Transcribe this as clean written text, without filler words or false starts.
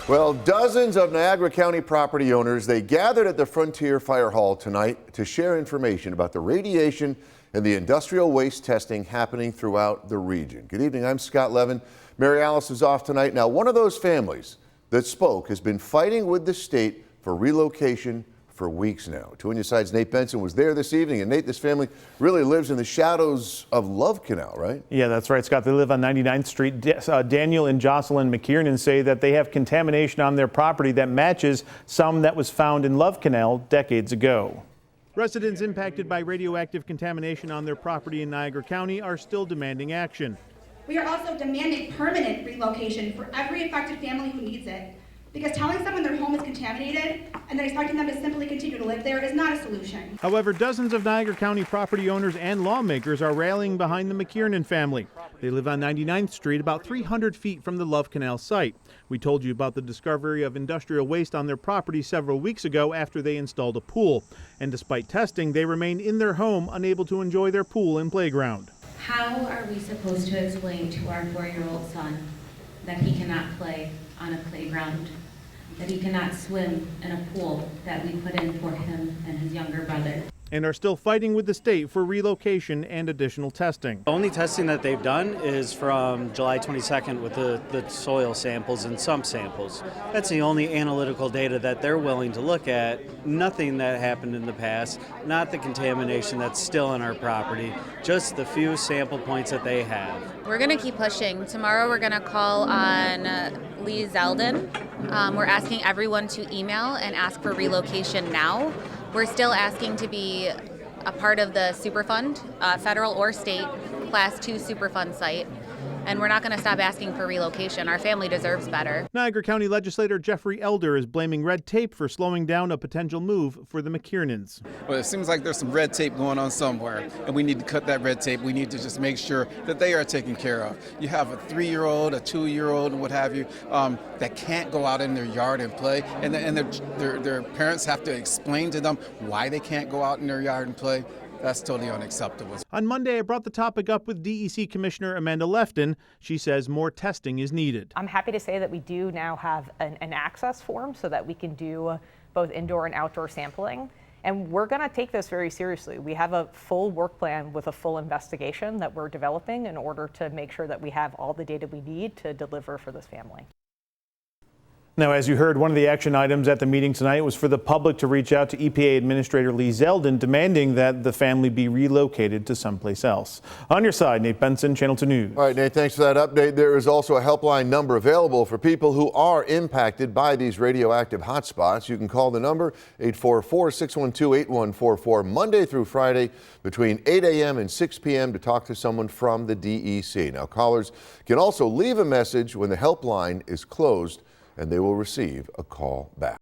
Well, dozens of Niagara County property owners, they gathered at the Frontier Fire Hall tonight to share information about the radiation and the industrial waste testing happening throughout the region. Good evening, I'm Scott Levin. Mary Alice is off tonight. Now, one of those families that spoke has been fighting with the state for relocation for weeks now. 2 on your side's Nate Benson was there this evening. And Nate, this family really lives in the shadows of Love Canal, right? Yeah, that's right, Scott. They live on 99th Street. Daniel and Jocelyn McKiernan say that they have contamination on their property that matches some that was found in Love Canal decades ago. Residents impacted by radioactive contamination on their property in Niagara County are still demanding action. We are also demanding permanent relocation for every affected family who needs it. Because telling someone their home is contaminated and then expecting them to simply continue to live there is not a solution. However, dozens of Niagara County property owners and lawmakers are rallying behind the McKiernan family. They live on 99th Street, about 300 feet from the Love Canal site. We told you about the discovery of industrial waste on their property several weeks ago after they installed a pool. And despite testing, they remain in their home, unable to enjoy their pool and playground. How are we supposed to explain to our 4-year-old son that he cannot play on a playground, that he cannot swim in a pool that we put in for him and his younger brother? And are still fighting with the state for relocation and additional testing. The only testing that they've done is from July 22nd with the soil samples and sump samples. That's the only analytical data that they're willing to look at. Nothing that happened in the past, not the contamination that's still on our property, just the few sample points that they have. We're going to keep pushing. Tomorrow we're going to call on Lee Zeldin. We're asking everyone to email and ask for relocation now. We're still asking to be a part of the Superfund, federal or state, Class 2 Superfund site. And we're not going to stop asking for relocation. Our family deserves better. Niagara County Legislator Jeffrey Elder is blaming red tape for slowing down a potential move for the McKiernans. Well, it seems like there's some red tape going on somewhere, and we need to cut that red tape. We need to just make sure that they are taken care of. You have a 3-year-old, a 2-year-old, and what have you, that can't go out in their yard and play, and their parents have to explain to them why they can't go out in their yard and play. That's totally unacceptable. On Monday, I brought the topic up with DEC Commissioner Amanda Lefton. She says more testing is needed. I'm happy to say that we do now have an access form so that we can do both indoor and outdoor sampling. And we're going to take this very seriously. We have a full work plan with a full investigation that we're developing in order to make sure that we have all the data we need to deliver for this family. Now, as you heard, one of the action items at the meeting tonight was for the public to reach out to EPA Administrator Lee Zeldin, demanding that the family be relocated to someplace else. On your side, Nate Benson, Channel 2 News. All right, Nate, thanks for that update. There is also a helpline number available for people who are impacted by these radioactive hotspots. You can call the number 844-612-8144 Monday through Friday between 8 a.m. and 6 p.m. to talk to someone from the DEC. Now, callers can also leave a message when the helpline is closed, and they will receive a call back.